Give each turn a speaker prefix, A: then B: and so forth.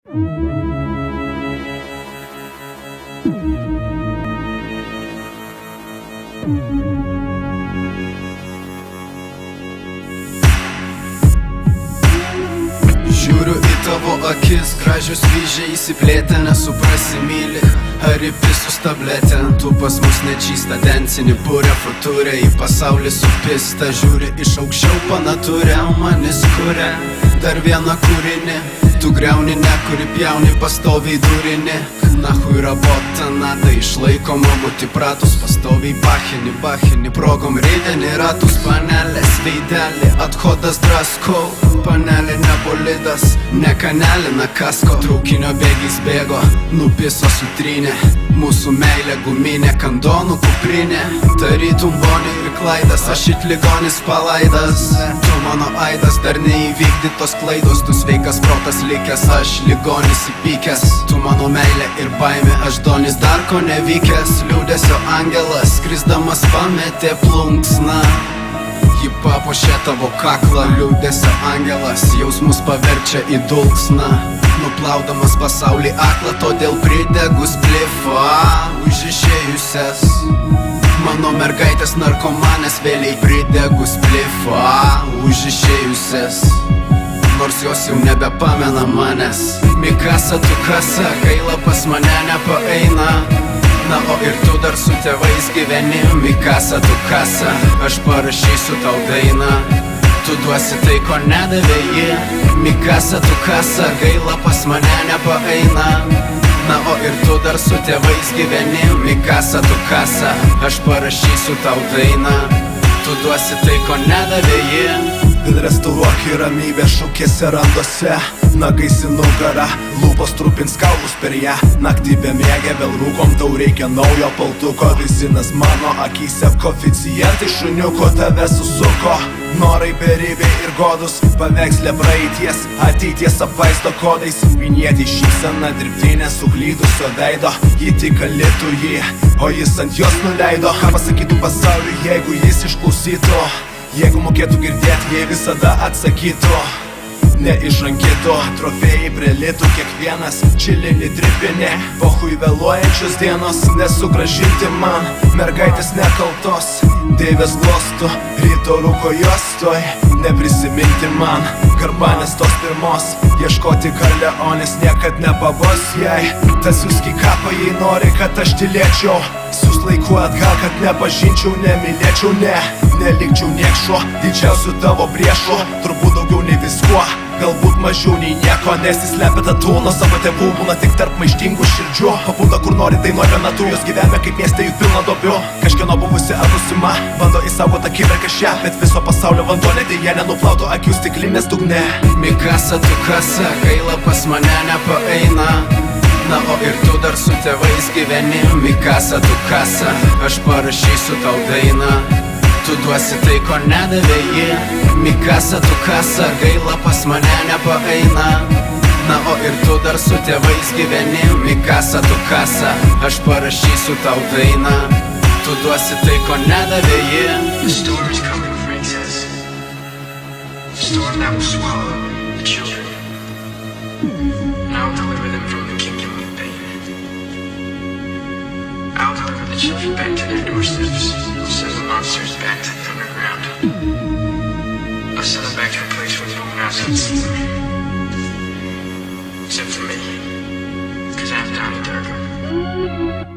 A: Žiūriu į tavo akis, gražios vyžiai įsiplėtę, nesuprasi myli Haripisus tabletę, tu pas mus nečysta densinį purę futurę, į pasaulį supista, žiūri iš aukščiau panaturę, manis kuria dar vieną kūrinį, tu griauni nekuri pjauni, pastoviai durini, nahui rabota, nada išlaikoma, būti pratus, pastoviai bachini, progom reidenį ratus, panelės veidelį, athodas draskau, panelė ne bolidas, ne kanelė, na kasko, traukinio bėgiais bėgo, nupiso sutrynė, mūsų meilė guminė, kandonų kuprinė, tarytum Bonnie ir Klaidas, aš it ligonis palaidas, tu mano aidas, dar neįvykdytos klaidos, tu sveikas protas likęs, aš ligonis įpykęs, tu mano meilė ir baimė, aš donis dar ko nevykęs, liūdesio angelas, skrisdamas pametė plunksną, ji papuošė tavo kaklą, liūdesio angelas, jausmus paverčia į dulksną, nuplaudamas pasaulį aklą, todėl pridegus blifą už išėjusias mano mergaitės narkomanės, vėliai pridegus blifą už išėjusias, nors jos jau nebepamena manęs. Mikasa, tu kasa, gaila pas mane nepaeina, na o ir tu dar su tėvais gyveni. Mikasa, tu kasa, aš parašysiu tau dainą, tu duosi tai, ko nedavė ji. Mikasa, tu kasa, gaila pas mane nepaeina, na o ir tu dar su tėvais gyveni. Mikasa, tu kasa, aš parašysiu tau dainą, tu duosi tai, ko nedavė ji.
B: Restauruok į ramybę šukėse randuose, nagais į nugarą, lūpos trupins kaulus per ją. Naktį bemiegę vėl rūkom, tau reikia naujo paltuko, vizinas mano akyse, koficijantai šuniuko tave susuko. Norai beribiai ir godus, paveikslė praeities, ateities apvaisto kodais. Vinietį šypsena dirbtinė suklydusio veido, ji tik alitų jį, o jis ant jos nuleido. Ką pasakytų pasauliui, jeigu jis išklausytų, jeigu mokėtų girdėti, jei visada atsakytų, neišrankytų. Trofėjai prie litų, kiekvienas čilinį tripinė, pohui vėluojančios dienos, nesugražinti man mergaitės nekaltos, deivės glostų, ryto rūko juostoj, neprisiminti man garbanės tos pirmos, ieškoti Karleonės niekad nepabos jai. Tas jūski kapą, jei nori, kad aš tylėčiau, siūs laiku atgal, kad nepažinčiau, nemylėčiau, nelikčiau niekšo, didžiausiu tavo priešu, turbūt daugiau nei viskuo, galbūt mažiau nei nieko, nes jis slepia tatų nuo savo tėvų, būna tik tarp maištingų širdžių, pabūna kur nori, tai nori metu, jos gyvenime kaip mieste juk pilna duobių, kažkieno buvusi ar būsima, bando įsaugoti akimirką šią, bet viso pasaulio vanduo dėja nenuplautų akių stiklinės dugne.
A: Mikasa, tu kasa, gaila pas mane nepaeina, na o ir tu dar su tėvais gyveni. Mikasa, tu kasa, aš parašysiu tau dainą, tu duosi tai, ko nedavė ji. Mikasa, tu kasa, gaila pas mane nepaeina, na o ir tu dar su tėvais gyveni. Mikasa, tu kasa, aš parašysiu tau dainą, tu duosi tai, ko nedavė ji.
C: The storm is coming, Frank says. The storm that will swallow the children, and I'll deliver them from the kingdom of pain. I'll deliver the children back to their doorsteps, send the monsters back to the underground. I'll send them back to a place where no one else can see them, except for me, 'cause I have Donnie Darko.